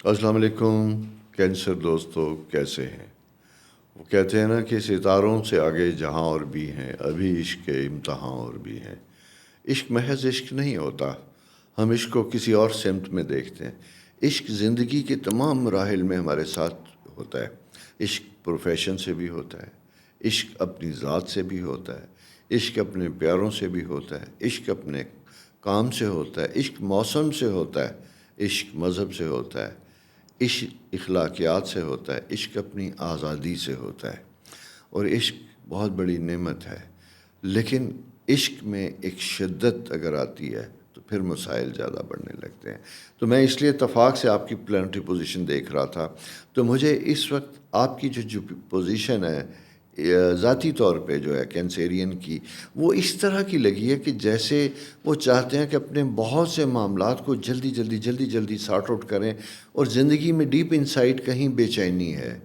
السلام علیکم کینسر دوستو، کیسے ہیں؟ وہ کہتے ہیں نا کہ ستاروں سے آگے جہاں اور بھی ہیں، ابھی عشق کے امتحان اور بھی ہیں۔ عشق محض عشق نہیں ہوتا، ہم عشق کو کسی اور سمت میں دیکھتے ہیں۔ عشق زندگی کے تمام مراحل میں ہمارے ساتھ ہوتا ہے۔ عشق پروفیشن سے بھی ہوتا ہے، عشق اپنی ذات سے بھی ہوتا ہے، عشق اپنے پیاروں سے بھی ہوتا ہے، عشق اپنے کام سے ہوتا ہے، عشق موسم سے ہوتا ہے، عشق مذہب سے ہوتا ہے، عشق اخلاقیات سے ہوتا ہے، عشق اپنی آزادی سے ہوتا ہے۔ اور عشق بہت بڑی نعمت ہے، لیکن عشق میں ایک شدت اگر آتی ہے تو پھر مسائل زیادہ بڑھنے لگتے ہیں۔ تو میں اس لیے اتفاق سے آپ کی پلانٹری پوزیشن دیکھ رہا تھا، تو مجھے اس وقت آپ کی جو پوزیشن ہے ذاتی طور پہ جو ہے کینسیرین کی، وہ اس طرح کی لگی ہے کہ جیسے وہ چاہتے ہیں کہ اپنے بہت سے معاملات کو جلدی سارٹ آؤٹ کریں، اور زندگی میں ڈیپ انسائٹ کہیں بے چینی ہے،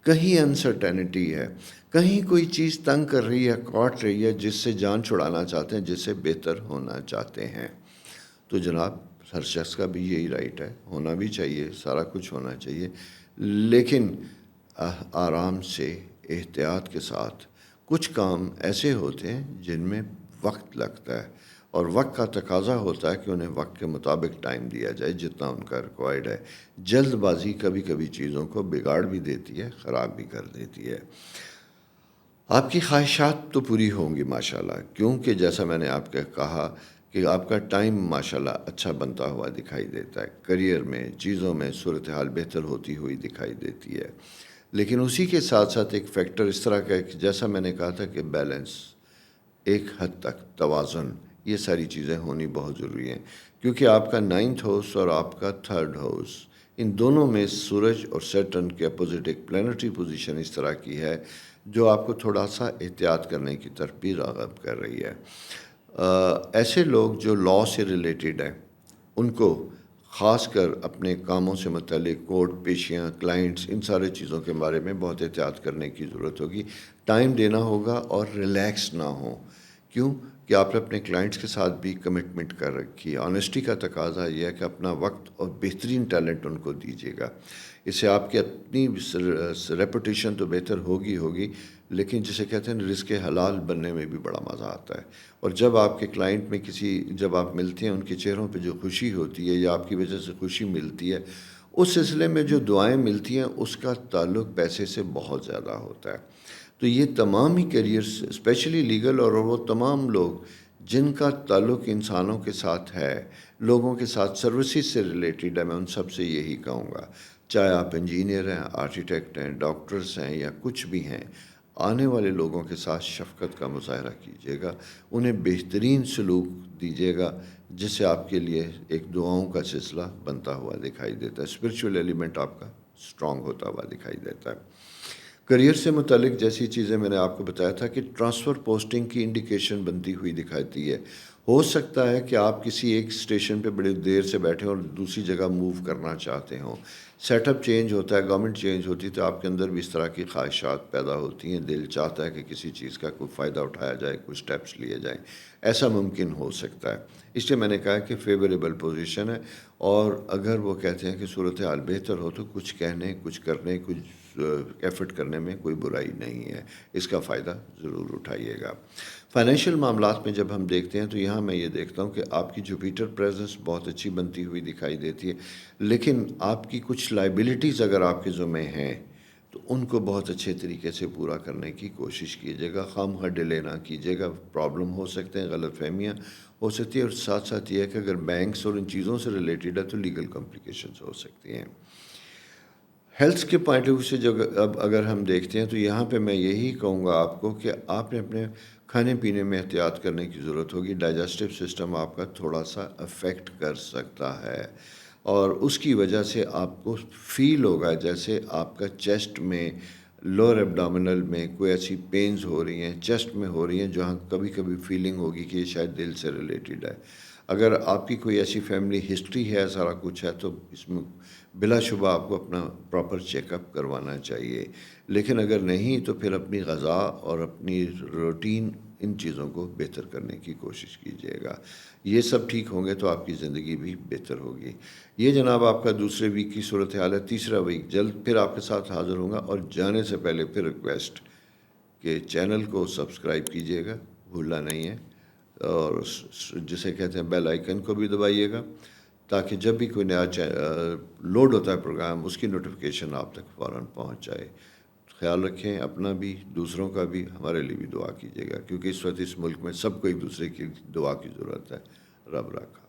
کہیں انسرٹینٹی ہے، کہیں کوئی چیز تنگ کر رہی ہے، کاٹ رہی ہے، جس سے جان چھڑانا چاہتے ہیں، جس سے بہتر ہونا چاہتے ہیں۔ تو جناب، ہر شخص کا بھی یہی رائٹ ہے، ہونا بھی چاہیے، سارا کچھ ہونا چاہیے، لیکن آرام سے، احتیاط کے ساتھ۔ کچھ کام ایسے ہوتے ہیں جن میں وقت لگتا ہے، اور وقت کا تقاضا ہوتا ہے کہ انہیں وقت کے مطابق ٹائم دیا جائے جتنا ان کا ریکوائرڈ ہے۔ جلد بازی کبھی کبھی چیزوں کو بگاڑ بھی دیتی ہے، خراب بھی کر دیتی ہے۔ آپ کی خواہشات تو پوری ہوں گی ماشاءاللہ، کیونکہ جیسا میں نے آپ کا کہا کہ آپ کا ٹائم ماشاءاللہ اچھا بنتا ہوا دکھائی دیتا ہے، کریئر میں، چیزوں میں صورتحال بہتر ہوتی ہوئی دکھائی دیتی ہے۔ لیکن اسی کے ساتھ ساتھ ایک فیکٹر اس طرح کا ہے کہ جیسا میں نے کہا تھا کہ بیلنس، ایک حد تک توازن، یہ ساری چیزیں ہونی بہت ضروری ہیں، کیونکہ آپ کا 9th ہاؤس اور آپ کا 3rd ہاؤس، ان دونوں میں سورج اور سیٹرن کے اپوزٹ ایک پلانٹری پوزیشن اس طرح کی ہے جو آپ کو تھوڑا سا احتیاط کرنے کی طرف بھی راغب کر رہی ہے۔ ایسے لوگ جو لاء سے ریلیٹڈ ہیں، ان کو خاص کر اپنے کاموں سے متعلق کورٹ پیشیاں، کلائنٹس، ان سارے چیزوں کے بارے میں بہت احتیاط کرنے کی ضرورت ہوگی، ٹائم دینا ہوگا اور ریلیکس نہ ہو۔ کیوں کہ آپ نے اپنے کلائنٹس کے ساتھ بھی کمٹمنٹ کر رکھی ہے۔ آنیسٹی کا تقاضا یہ ہے کہ اپنا وقت اور بہترین ٹیلنٹ ان کو دیجیے گا۔ اس سے آپ کی اپنی ریپوٹیشن تو بہتر ہوگی، لیکن جسے کہتے ہیں رزق حلال بننے میں بھی بڑا مزہ آتا ہے۔ اور جب آپ کے کلائنٹ میں جب آپ ملتے ہیں، ان کے چہروں پہ جو خوشی ہوتی ہے یا آپ کی وجہ سے خوشی ملتی ہے، اس سلسلے میں جو دعائیں ملتی ہیں اس کا تعلق پیسے سے بہت زیادہ ہوتا ہے۔ تو یہ تمام ہی کیریئرز، اسپیشلی لیگل، اور وہ تمام لوگ جن کا تعلق انسانوں کے ساتھ ہے، لوگوں کے ساتھ سروسز سے ریلیٹڈ ہے، میں ان سب سے یہی کہوں گا، چاہے آپ انجینئر ہیں، آرکیٹیکٹ ہیں، ڈاکٹرز ہیں، یا کچھ بھی ہیں، آنے والے لوگوں کے ساتھ شفقت کا مظاہرہ کیجیے گا، انہیں بہترین سلوک دیجیے گا، جس سے آپ کے لیے ایک دعاؤں کا سلسلہ بنتا ہوا دکھائی دیتا ہے، اسپرچول ایلیمنٹ آپ کا اسٹرانگ ہوتا ہوا دکھائی دیتا ہے۔ کریئر سے متعلق جیسی چیزیں میں نے آپ کو بتایا تھا کہ ٹرانسفر پوسٹنگ کی انڈیکیشن بنتی ہوئی دکھاتی ہے۔ ہو سکتا ہے کہ آپ کسی ایک اسٹیشن پہ بڑی دیر سے بیٹھے اور دوسری جگہ موو کرنا چاہتے ہوں، سیٹ اپ چینج ہوتا ہے، گورنمنٹ چینج ہوتی ہے، تو آپ کے اندر بھی اس طرح کی خواہشات پیدا ہوتی ہیں، دل چاہتا ہے کہ کسی چیز کا کوئی فائدہ اٹھایا جائے، کچھ اسٹیپس لیے جائیں، ایسا ممکن ہو سکتا ہے۔ اس لیے میں نے کہا کہ فیوریبل پوزیشن ہے، اور اگر وہ کہتے ہیں کہ صورتحال بہتر ہو تو کچھ کہنے، کچھ کرنے، کچھ ایفرٹ کرنے میں کوئی برائی نہیں ہے، اس کا فائدہ ضرور اٹھائیے گا۔ فائنینشیل معاملات میں جب ہم دیکھتے ہیں تو یہاں میں یہ دیکھتا ہوں کہ آپ کی جوپیٹر پریزنس بہت اچھی بنتی ہوئی دکھائی دیتی ہے، لیکن آپ کی کچھ لائبلٹیز اگر آپ کے ذمہ ہیں تو ان کو بہت اچھے طریقے سے پورا کرنے کی کوشش کیجیے گا، خواہ ڈیلے نہ کیجیے گا، پرابلم ہو سکتے ہیں، غلط فہمیاں ہو سکتی ہیں، اور ساتھ ساتھ یہ ہے کہ اگر بینکس اور ان چیزوں سے ریلیٹڈ ہے تو لیگل کمپلیکیشنز ہو سکتی ہیں۔ ہیلتھ کے پوائنٹ آف ویو سے جو اب اگر ہم دیکھتے ہیں تو یہاں پہ میں یہی کہوں گا آپ کو کہ آپ نے اپنے کھانے پینے میں احتیاط کرنے کی ضرورت ہوگی۔ ڈائجسٹو سسٹم آپ کا تھوڑا سا افیکٹ کر سکتا ہے، اور اس کی وجہ سے آپ کو فیل ہوگا جیسے آپ کا چیسٹ میں، لوور ایبڈومینل میں کوئی ایسی پینز ہو رہی ہیں، چیسٹ میں ہو رہی ہیں، جہاں کبھی کبھی فیلنگ ہوگی کہ یہ شاید دل سے ریلیٹڈ ہے۔ اگر آپ کی کوئی ایسی فیملی ہسٹری ہے، سارا کچھ ہے، تو اس میں بلا شبہ آپ کو اپنا پراپر چیک اپ کروانا چاہیے۔ لیکن اگر نہیں تو پھر اپنی غذا اور اپنی روٹین ان چیزوں کو بہتر کرنے کی کوشش کیجیے گا. یہ سب ٹھیک ہوں گے تو آپ کی زندگی بھی بہتر ہوگی. یہ جناب آپ کا دوسرے ویک کی صورتحال ہے. تیسرا ویک جلد پھر آپ کے ساتھ حاضر ہوں گا. اور جانے سے پہلے پھر ریکویسٹ کہ چینل کو سبسکرائب کیجیے گا، بھولنا نہیں ہے، اور جسے کہتے ہیں بیل آئیکن کو بھی دبائیے گا، تاکہ جب بھی کوئی نیا لوڈ ہوتا ہے پروگرام اس کی نوٹیفیکیشن آپ تک فوراً پہنچ جائے. خیال رکھیں اپنا بھی، دوسروں کا بھی. ہمارے لیے بھی دعا کیجیے گا، کیونکہ اس وقت اس ملک میں سب کو ایک دوسرے کی دعا کی ضرورت ہے. رب رکھا.